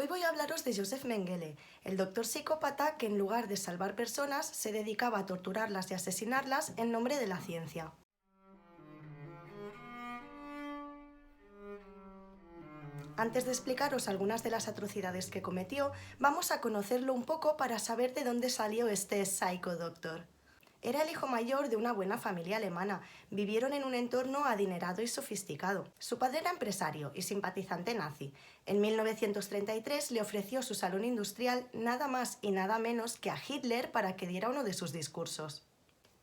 Hoy voy a hablaros de Joseph Mengele, el doctor psicópata que en lugar de salvar personas se dedicaba a torturarlas y asesinarlas en nombre de la ciencia. Antes de explicaros algunas de las atrocidades que cometió, vamos a conocerlo un poco para saber de dónde salió este Psycho Doctor. Era el hijo mayor de una buena familia alemana. Vivieron en un entorno adinerado y sofisticado. Su padre era empresario y simpatizante nazi. En 1933 le ofreció su salón industrial nada más y nada menos que a Hitler para que diera uno de sus discursos.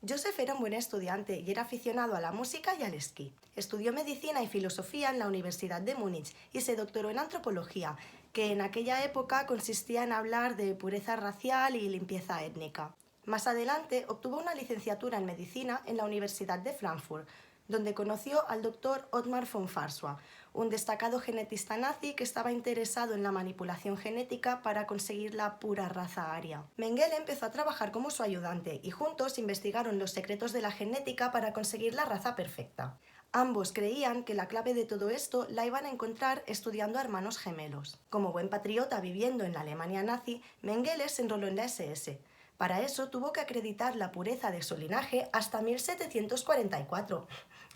Joseph era un buen estudiante y era aficionado a la música y al esquí. Estudió medicina y filosofía en la Universidad de Múnich y se doctoró en antropología, que en aquella época consistía en hablar de pureza racial y limpieza étnica. Más adelante obtuvo una licenciatura en medicina en la Universidad de Frankfurt, donde conoció al doctor Ottmar von Farsua, un destacado genetista nazi que estaba interesado en la manipulación genética para conseguir la pura raza aria. Mengele empezó a trabajar como su ayudante y juntos investigaron los secretos de la genética para conseguir la raza perfecta. Ambos creían que la clave de todo esto la iban a encontrar estudiando a hermanos gemelos. Como buen patriota viviendo en la Alemania nazi, Mengele se enroló en la SS. Para eso tuvo que acreditar la pureza de su linaje hasta 1744.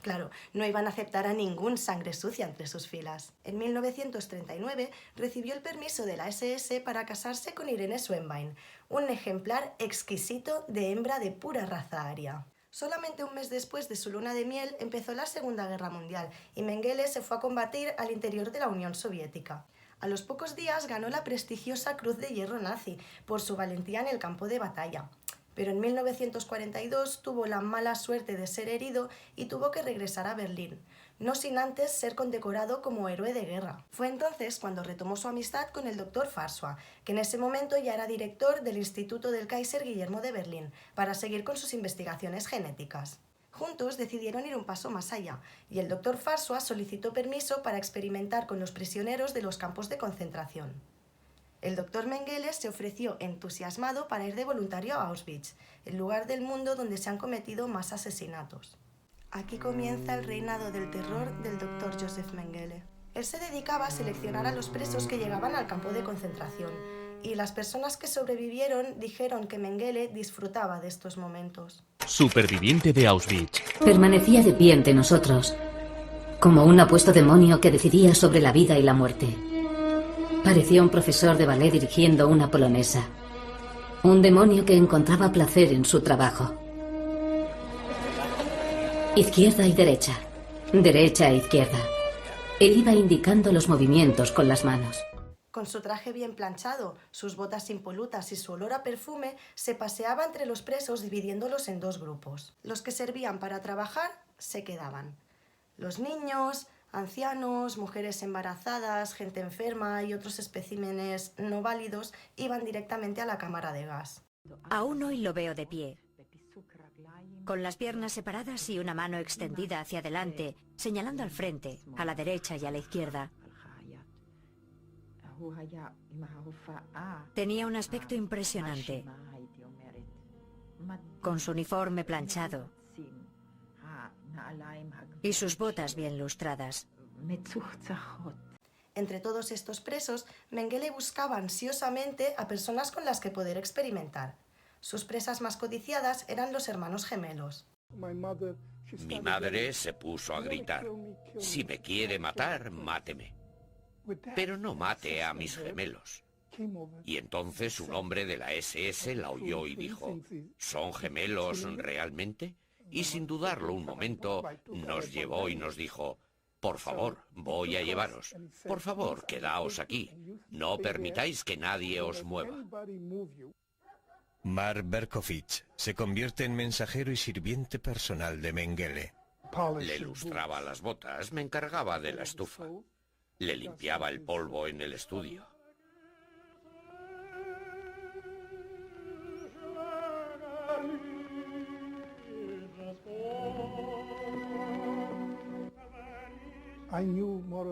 Claro, no iban a aceptar a ningún sangre sucia entre sus filas. En 1939 recibió el permiso de la SS para casarse con Irene Schönbein, un ejemplar exquisito de hembra de pura raza aria. Solamente un mes después de su luna de miel empezó la Segunda Guerra Mundial y Mengele se fue a combatir al interior de la Unión Soviética. A los pocos días ganó la prestigiosa Cruz de Hierro nazi por su valentía en el campo de batalla. Pero en 1942 tuvo la mala suerte de ser herido y tuvo que regresar a Berlín, no sin antes ser condecorado como héroe de guerra. Fue entonces cuando retomó su amistad con el doctor Farsua, que en ese momento ya era director del Instituto del Kaiser Guillermo de Berlín, para seguir con sus investigaciones genéticas. Juntos decidieron ir un paso más allá, y el doctor Farsua solicitó permiso para experimentar con los prisioneros de los campos de concentración. El doctor Mengele se ofreció entusiasmado para ir de voluntario a Auschwitz, el lugar del mundo donde se han cometido más asesinatos. Aquí comienza el reinado del terror del doctor Joseph Mengele. Él se dedicaba a seleccionar a los presos que llegaban al campo de concentración, y las personas que sobrevivieron dijeron que Mengele disfrutaba de estos momentos. Superviviente de Auschwitz. Permanecía de pie ante nosotros, como un apuesto demonio que decidía sobre la vida y la muerte. Parecía un profesor de ballet dirigiendo una polonesa. Un demonio que encontraba placer en su trabajo. Izquierda y derecha. Derecha e izquierda. Él iba indicando los movimientos con las manos. Con su traje bien planchado, sus botas impolutas y su olor a perfume, se paseaba entre los presos dividiéndolos en dos grupos. Los que servían para trabajar se quedaban. Los niños, ancianos, mujeres embarazadas, gente enferma y otros especímenes no válidos iban directamente a la cámara de gas. Aún hoy lo veo de pie, con las piernas separadas y una mano extendida hacia adelante, señalando al frente, a la derecha y a la izquierda. Tenía un aspecto impresionante, con su uniforme planchado y sus botas bien lustradas. Entre todos estos presos, Mengele buscaba ansiosamente a personas con las que poder experimentar. Sus presas más codiciadas eran los hermanos gemelos. Mi madre se puso a gritar: si me quiere matar, máteme. Pero no mate a mis gemelos. Y entonces un hombre de la SS la oyó y dijo: ¿son gemelos realmente? Y sin dudarlo un momento, nos llevó y nos dijo: por favor, voy a llevaros. Por favor, quedaos aquí. No permitáis que nadie os mueva. Mark Berkovich se convierte en mensajero y sirviente personal de Mengele. Le lustraba las botas, me encargaba de la estufa. Le limpiaba el polvo en el estudio.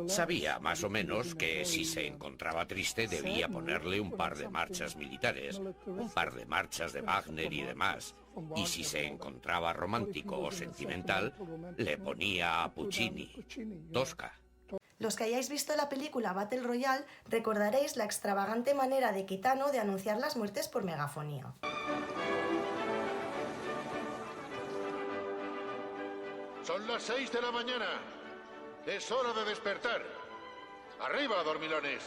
Sabía más o menos que si se encontraba triste debía ponerle un par de marchas militares, un par de marchas de Wagner y demás. Y si se encontraba romántico o sentimental, le ponía a Puccini, Tosca. Los que hayáis visto la película Battle Royale recordaréis la extravagante manera de Kitano de anunciar las muertes por megafonía. Son las 6 de la mañana. Es hora de despertar. ¡Arriba, dormilones!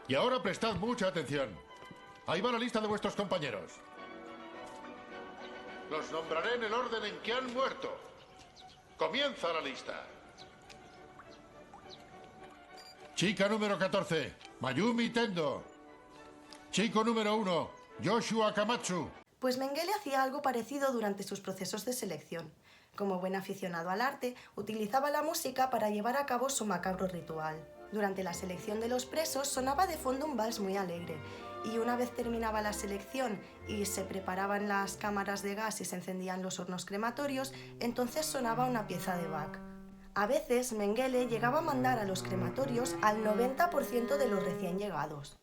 Y ahora prestad mucha atención. Ahí va la lista de vuestros compañeros. Los nombraré en el orden en que han muerto. Comienza la lista. Chica número 14, Mayumi Tendo. Chico número 1, Joshua Kamatsu. Pues Mengele hacía algo parecido durante sus procesos de selección. Como buen aficionado al arte, utilizaba la música para llevar a cabo su macabro ritual. Durante la selección de los presos sonaba de fondo un vals muy alegre, y una vez terminaba la selección y se preparaban las cámaras de gas y se encendían los hornos crematorios, entonces sonaba una pieza de Bach. A veces Mengele llegaba a mandar a los crematorios al 90% de los recién llegados.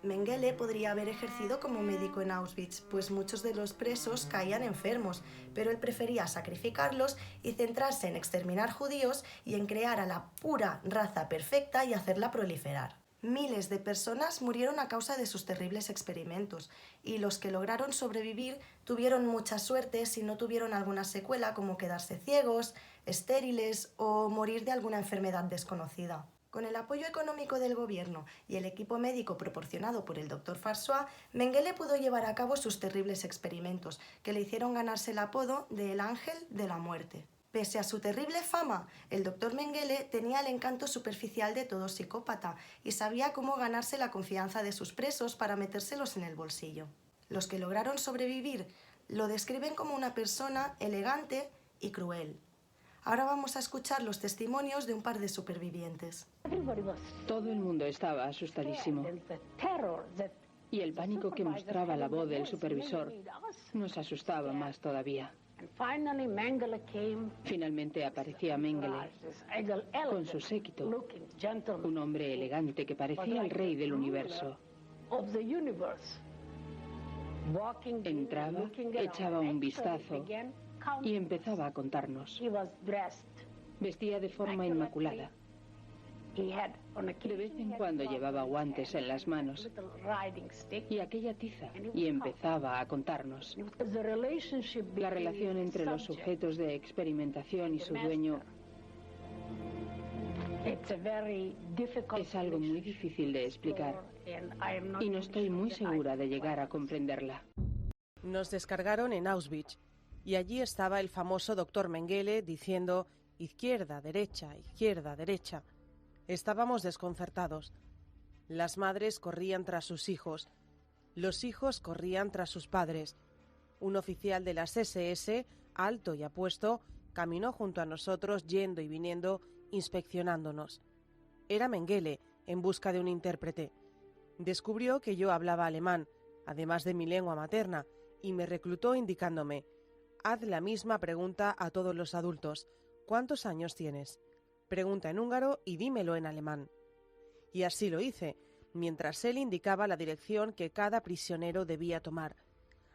Mengele podría haber ejercido como médico en Auschwitz, pues muchos de los presos caían enfermos, pero él prefería sacrificarlos y centrarse en exterminar judíos y en crear a la pura raza perfecta y hacerla proliferar. Miles de personas murieron a causa de sus terribles experimentos, y los que lograron sobrevivir tuvieron mucha suerte si no tuvieron alguna secuela como quedarse ciegos, estériles o morir de alguna enfermedad desconocida. Con el apoyo económico del gobierno y el equipo médico proporcionado por el Dr. François, Mengele pudo llevar a cabo sus terribles experimentos, que le hicieron ganarse el apodo de el Ángel de la Muerte. Pese a su terrible fama, el Dr. Mengele tenía el encanto superficial de todo psicópata y sabía cómo ganarse la confianza de sus presos para metérselos en el bolsillo. Los que lograron sobrevivir lo describen como una persona elegante y cruel. Ahora vamos a escuchar los testimonios de un par de supervivientes. Todo el mundo estaba asustadísimo. Y el pánico que mostraba la voz del supervisor nos asustaba más todavía. Finalmente aparecía Mengele con su séquito, un hombre elegante que parecía el rey del universo. Entraba, echaba un vistazo y empezaba a contarnos. Vestía de forma inmaculada. De vez en cuando llevaba guantes en las manos y aquella tiza, y empezaba a contarnos. La relación entre los sujetos de experimentación y su dueño es algo muy difícil de explicar, y no estoy muy segura de llegar a comprenderla. Nos descargaron en Auschwitz, y allí estaba el famoso doctor Mengele diciendo izquierda, derecha, izquierda, derecha. Estábamos desconcertados. Las madres corrían tras sus hijos. Los hijos corrían tras sus padres. Un oficial de las SS, alto y apuesto, caminó junto a nosotros yendo y viniendo, inspeccionándonos. Era Mengele, en busca de un intérprete. Descubrió que yo hablaba alemán, además de mi lengua materna, y me reclutó indicándome: haz la misma pregunta a todos los adultos. ¿Cuántos años tienes? Pregunta en húngaro y dímelo en alemán. Y así lo hice, mientras él indicaba la dirección que cada prisionero debía tomar.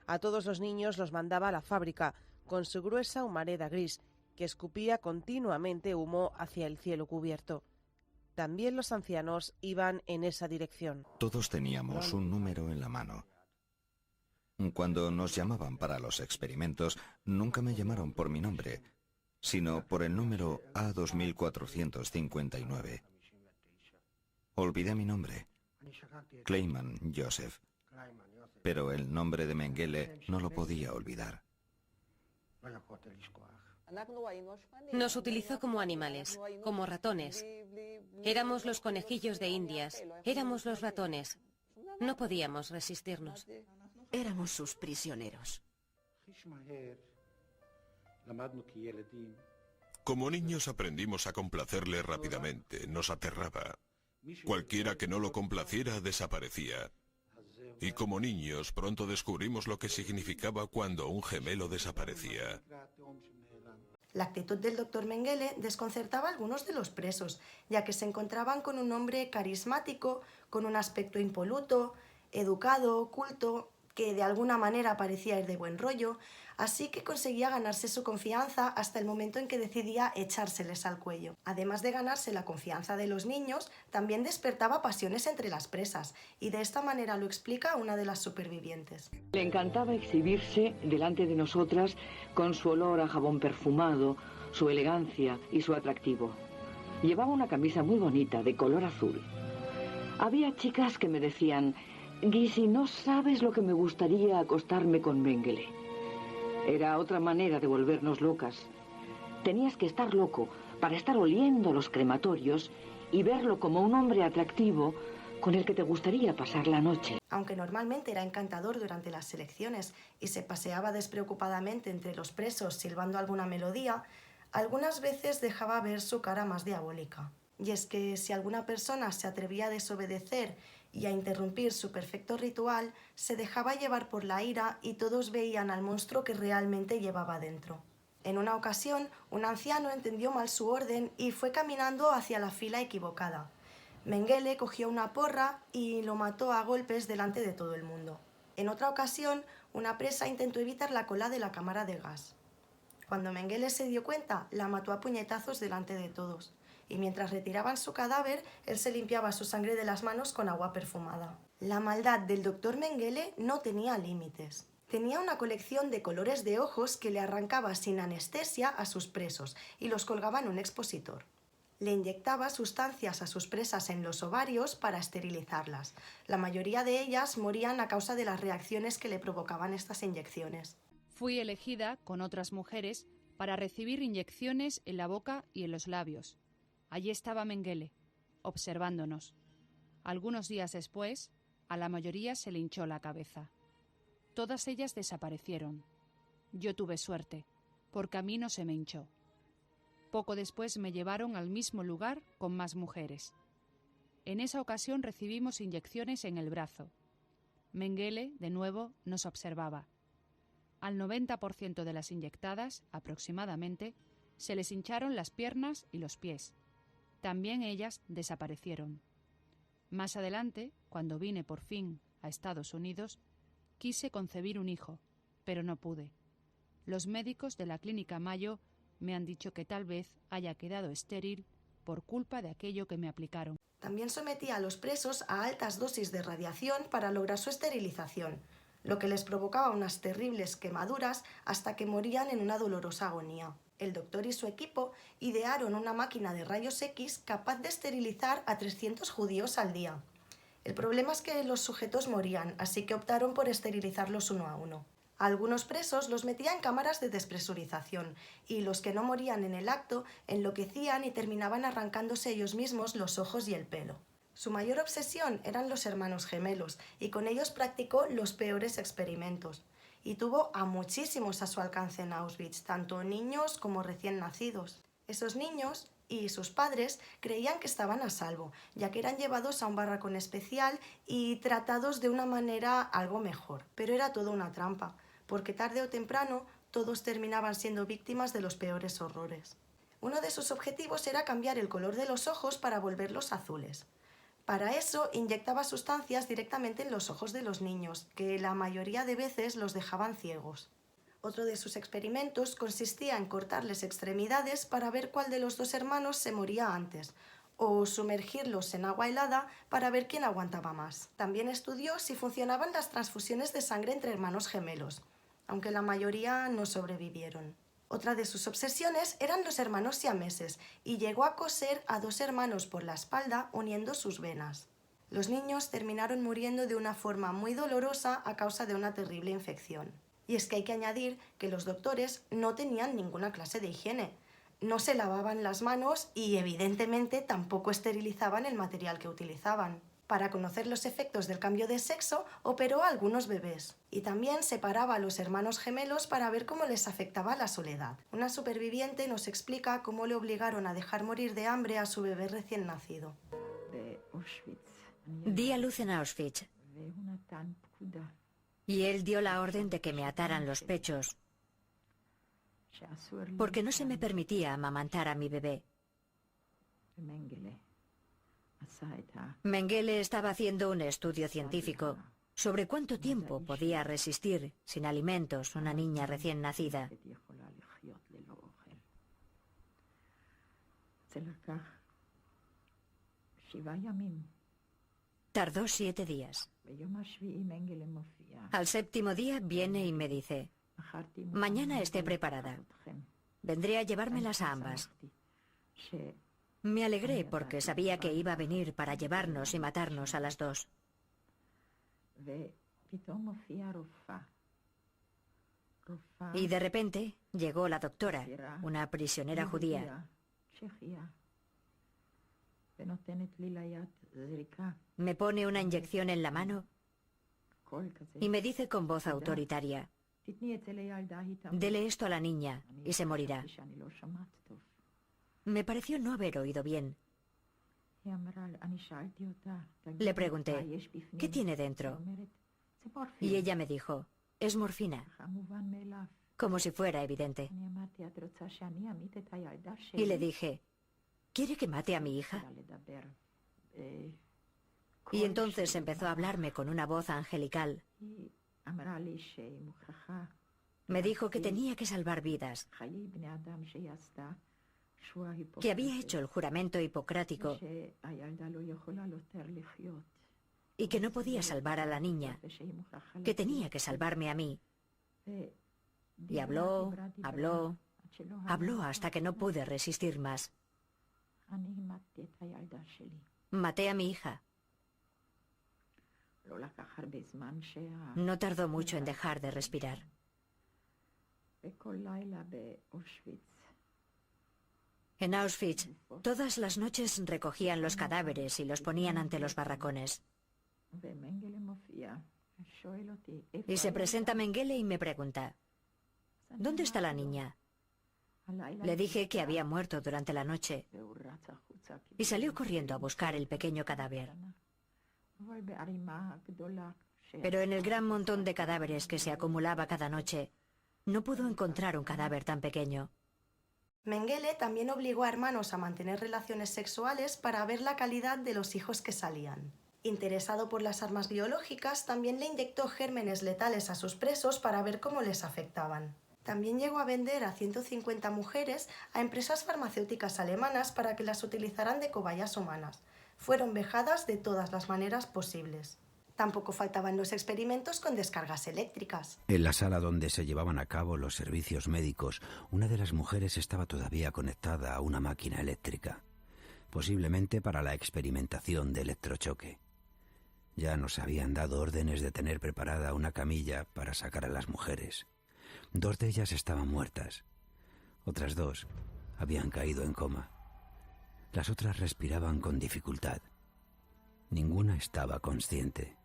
A todos los niños los mandaba a la fábrica, con su gruesa humareda gris, que escupía continuamente humo hacia el cielo cubierto. También los ancianos iban en esa dirección. Todos teníamos un número en la mano. Cuando nos llamaban para los experimentos, nunca me llamaron por mi nombre, sino por el número A2459. Olvidé mi nombre, Kleiman Joseph, pero el nombre de Mengele no lo podía olvidar. Nos utilizó como animales, como ratones. Éramos los conejillos de Indias, éramos los ratones. No podíamos resistirnos. Éramos sus prisioneros. Como niños aprendimos a complacerle rápidamente, nos aterraba. Cualquiera que no lo complaciera desaparecía. Y como niños pronto descubrimos lo que significaba cuando un gemelo desaparecía. La actitud del Dr. Mengele desconcertaba a algunos de los presos, ya que se encontraban con un hombre carismático, con un aspecto impoluto, educado, culto, que de alguna manera parecía ir de buen rollo, así que conseguía ganarse su confianza hasta el momento en que decidía echárseles al cuello. Además de ganarse la confianza de los niños, también despertaba pasiones entre las presas, y de esta manera lo explica una de las supervivientes. Le encantaba exhibirse delante de nosotras con su olor a jabón perfumado, su elegancia y su atractivo. Llevaba una camisa muy bonita, de color azul. Había chicas que me decían: Gizzy, no sabes lo que me gustaría acostarme con Mengele. Era otra manera de volvernos locas. Tenías que estar loco para estar oliendo los crematorios y verlo como un hombre atractivo con el que te gustaría pasar la noche. Aunque normalmente era encantador durante las selecciones y se paseaba despreocupadamente entre los presos silbando alguna melodía, algunas veces dejaba ver su cara más diabólica. Y es que si alguna persona se atrevía a desobedecer y a interrumpir su perfecto ritual, se dejaba llevar por la ira y todos veían al monstruo que realmente llevaba dentro. En una ocasión, un anciano entendió mal su orden y fue caminando hacia la fila equivocada. Mengele cogió una porra y lo mató a golpes delante de todo el mundo. En otra ocasión, una presa intentó evitar la cola de la cámara de gas. Cuando Mengele se dio cuenta, la mató a puñetazos delante de todos. Y mientras retiraban su cadáver, él se limpiaba su sangre de las manos con agua perfumada. La maldad del doctor Mengele no tenía límites. Tenía una colección de colores de ojos que le arrancaba sin anestesia a sus presos y los colgaba en un expositor. Le inyectaba sustancias a sus presas en los ovarios para esterilizarlas. La mayoría de ellas morían a causa de las reacciones que le provocaban estas inyecciones. Fui elegida, con otras mujeres, para recibir inyecciones en la boca y en los labios. Allí estaba Mengele, observándonos. Algunos días después, a la mayoría se le hinchó la cabeza. Todas ellas desaparecieron. Yo tuve suerte, porque a mí no se me hinchó. Poco después me llevaron al mismo lugar con más mujeres. En esa ocasión recibimos inyecciones en el brazo. Mengele, de nuevo, nos observaba. Al 90% de las inyectadas, aproximadamente, se les hincharon las piernas y los pies. También ellas desaparecieron. Más adelante, cuando vine por fin a Estados Unidos, quise concebir un hijo, pero no pude. Los médicos de la Clínica Mayo me han dicho que tal vez haya quedado estéril por culpa de aquello que me aplicaron. También sometía a los presos a altas dosis de radiación para lograr su esterilización, lo que les provocaba unas terribles quemaduras hasta que morían en una dolorosa agonía. El doctor y su equipo idearon una máquina de rayos X capaz de esterilizar a 300 judíos al día. El problema es que los sujetos morían, así que optaron por esterilizarlos uno a uno. A algunos presos los metían en cámaras de despresurización y los que no morían en el acto enloquecían y terminaban arrancándose ellos mismos los ojos y el pelo. Su mayor obsesión eran los hermanos gemelos y con ellos practicó los peores experimentos. Y tuvo a muchísimos a su alcance en Auschwitz, tanto niños como recién nacidos. Esos niños y sus padres creían que estaban a salvo, ya que eran llevados a un barracón especial y tratados de una manera algo mejor. Pero era toda una trampa, porque tarde o temprano todos terminaban siendo víctimas de los peores horrores. Uno de sus objetivos era cambiar el color de los ojos para volverlos azules. Para eso inyectaba sustancias directamente en los ojos de los niños, que la mayoría de veces los dejaban ciegos. Otro de sus experimentos consistía en cortarles extremidades para ver cuál de los dos hermanos se moría antes, o sumergirlos en agua helada para ver quién aguantaba más. También estudió si funcionaban las transfusiones de sangre entre hermanos gemelos, aunque la mayoría no sobrevivieron. Otra de sus obsesiones eran los hermanos siameses y llegó a coser a dos hermanos por la espalda uniendo sus venas. Los niños terminaron muriendo de una forma muy dolorosa a causa de una terrible infección. Y es que hay que añadir que los doctores no tenían ninguna clase de higiene. No se lavaban las manos y evidentemente tampoco esterilizaban el material que utilizaban. Para conocer los efectos del cambio de sexo, operó a algunos bebés. Y también separaba a los hermanos gemelos para ver cómo les afectaba la soledad. Una superviviente nos explica cómo le obligaron a dejar morir de hambre a su bebé recién nacido. Di a luz en Auschwitz. Y él dio la orden de que me ataran los pechos, porque no se me permitía amamantar a mi bebé. Mengele estaba haciendo un estudio científico ¿Sobre cuánto tiempo podía resistir sin alimentos una niña recién nacida? Tardó 7 días. Al 7º día viene y me dice: mañana esté preparada. Vendré a llevármelas a ambas. Me alegré porque sabía que iba a venir para llevarnos y matarnos a las dos. Y de repente llegó la doctora, una prisionera judía. Me pone una inyección en la mano y me dice con voz autoritaria: dele esto a la niña y se morirá. Me pareció no haber oído bien. Le pregunté: ¿qué tiene dentro? Y ella me dijo: es morfina. Como si fuera evidente. Y le dije: ¿quiere que mate a mi hija? Y entonces empezó a hablarme con una voz angelical. Me dijo que tenía que salvar vidas, que había hecho el juramento hipocrático y que no podía salvar a la niña, que tenía que salvarme a mí. Y habló hasta que no pude resistir más. Maté a mi hija. No tardó mucho en dejar de respirar. En Auschwitz, todas las noches recogían los cadáveres y los ponían ante los barracones. Y se presenta Mengele y me pregunta: ¿dónde está la niña? Le dije que había muerto durante la noche y salió corriendo a buscar el pequeño cadáver. Pero en el gran montón de cadáveres que se acumulaba cada noche, no pudo encontrar un cadáver tan pequeño. Mengele también obligó a hermanos a mantener relaciones sexuales para ver la calidad de los hijos que salían. Interesado por las armas biológicas, también le inyectó gérmenes letales a sus presos para ver cómo les afectaban. También llegó a vender a 150 mujeres a empresas farmacéuticas alemanas para que las utilizaran de cobayas humanas. Fueron vejadas de todas las maneras posibles. Tampoco faltaban los experimentos con descargas eléctricas. En la sala donde se llevaban a cabo los servicios médicos, una de las mujeres estaba todavía conectada a una máquina eléctrica, posiblemente para la experimentación de electrochoque. Ya nos habían dado órdenes de tener preparada una camilla para sacar a las mujeres. 2 de ellas estaban muertas. Otras 2 habían caído en coma. Las otras respiraban con dificultad. Ninguna estaba consciente.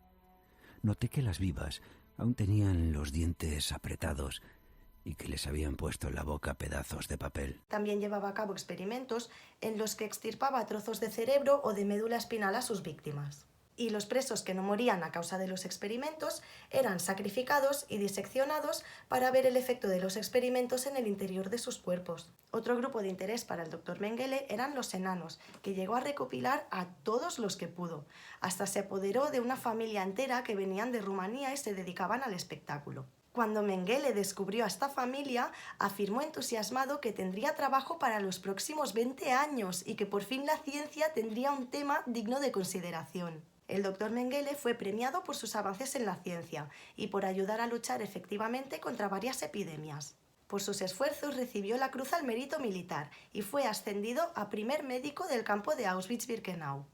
Noté que las vivas aún tenían los dientes apretados y que les habían puesto en la boca pedazos de papel. También llevaba a cabo experimentos en los que extirpaba trozos de cerebro o de médula espinal a sus víctimas. Y los presos que no morían a causa de los experimentos eran sacrificados y diseccionados para ver el efecto de los experimentos en el interior de sus cuerpos. Otro grupo de interés para el Dr. Mengele eran los enanos, que llegó a recopilar a todos los que pudo. Hasta se apoderó de una familia entera que venían de Rumanía y se dedicaban al espectáculo. Cuando Mengele descubrió a esta familia, afirmó entusiasmado que tendría trabajo para los próximos 20 años y que por fin la ciencia tendría un tema digno de consideración. El Dr. Mengele fue premiado por sus avances en la ciencia y por ayudar a luchar efectivamente contra varias epidemias. Por sus esfuerzos recibió la Cruz al Mérito Militar y fue ascendido a primer médico del campo de Auschwitz-Birkenau.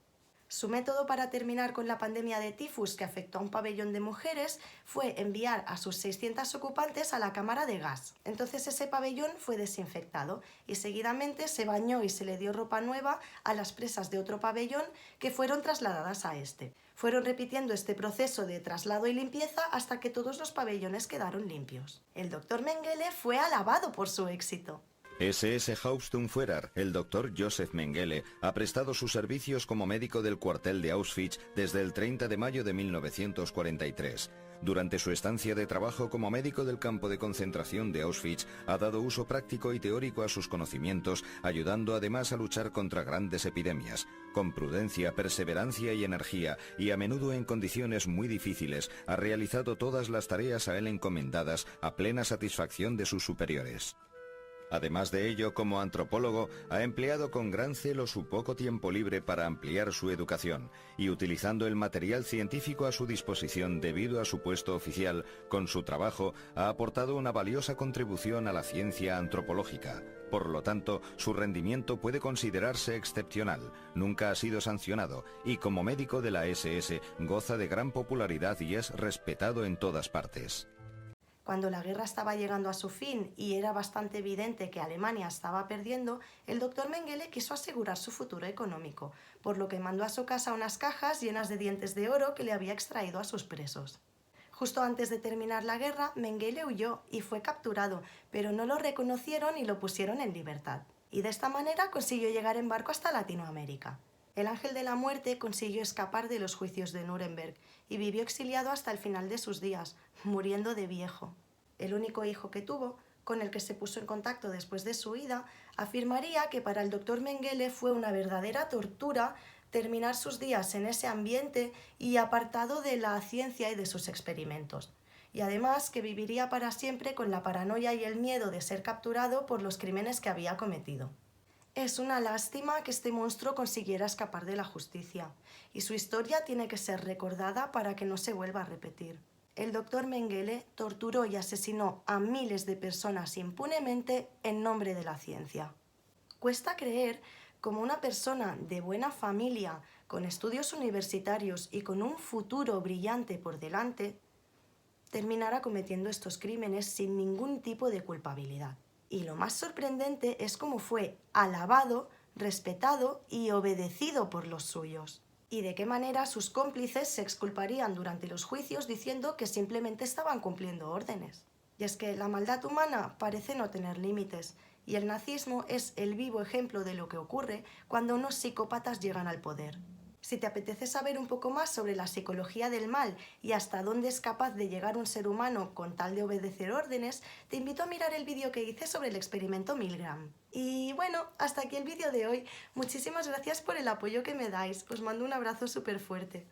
Su método para terminar con la pandemia de tifus que afectó a un pabellón de mujeres fue enviar a sus 600 ocupantes a la cámara de gas. Entonces ese pabellón fue desinfectado y seguidamente se bañó y se le dio ropa nueva a las presas de otro pabellón que fueron trasladadas a este. Fueron repitiendo este proceso de traslado y limpieza hasta que todos los pabellones quedaron limpios. El Dr. Mengele fue alabado por su éxito. SS Hauptsturmführer, el doctor Josef Mengele, ha prestado sus servicios como médico del cuartel de Auschwitz desde el 30 de mayo de 1943. Durante su estancia de trabajo como médico del campo de concentración de Auschwitz, ha dado uso práctico y teórico a sus conocimientos, ayudando además a luchar contra grandes epidemias. Con prudencia, perseverancia y energía, y a menudo en condiciones muy difíciles, ha realizado todas las tareas a él encomendadas a plena satisfacción de sus superiores. Además de ello, como antropólogo, ha empleado con gran celo su poco tiempo libre para ampliar su educación, y utilizando el material científico a su disposición debido a su puesto oficial, con su trabajo ha aportado una valiosa contribución a la ciencia antropológica. Por lo tanto, su rendimiento puede considerarse excepcional, nunca ha sido sancionado, y como médico de la SS goza de gran popularidad y es respetado en todas partes. Cuando la guerra estaba llegando a su fin y era bastante evidente que Alemania estaba perdiendo, el doctor Mengele quiso asegurar su futuro económico, por lo que mandó a su casa unas cajas llenas de dientes de oro que le había extraído a sus presos. Justo antes de terminar la guerra, Mengele huyó y fue capturado, pero no lo reconocieron y lo pusieron en libertad. Y de esta manera consiguió llegar en barco hasta Latinoamérica. El ángel de la muerte consiguió escapar de los juicios de Nuremberg y vivió exiliado hasta el final de sus días, muriendo de viejo. El único hijo que tuvo, con el que se puso en contacto después de su huida, afirmaría que para el doctor Mengele fue una verdadera tortura terminar sus días en ese ambiente y apartado de la ciencia y de sus experimentos. Y además que viviría para siempre con la paranoia y el miedo de ser capturado por los crímenes que había cometido. Es una lástima que este monstruo consiguiera escapar de la justicia, y su historia tiene que ser recordada para que no se vuelva a repetir. El doctor Mengele torturó y asesinó a miles de personas impunemente en nombre de la ciencia. Cuesta creer cómo una persona de buena familia, con estudios universitarios y con un futuro brillante por delante, terminara cometiendo estos crímenes sin ningún tipo de culpabilidad. Y lo más sorprendente es cómo fue alabado, respetado y obedecido por los suyos. Y de qué manera sus cómplices se exculparían durante los juicios diciendo que simplemente estaban cumpliendo órdenes. Y es que la maldad humana parece no tener límites, y el nazismo es el vivo ejemplo de lo que ocurre cuando unos psicópatas llegan al poder. Si te apetece saber un poco más sobre la psicología del mal y hasta dónde es capaz de llegar un ser humano con tal de obedecer órdenes, te invito a mirar el vídeo que hice sobre el experimento Milgram. Y bueno, hasta aquí el vídeo de hoy. Muchísimas gracias por el apoyo que me dais. Os mando un abrazo súper fuerte.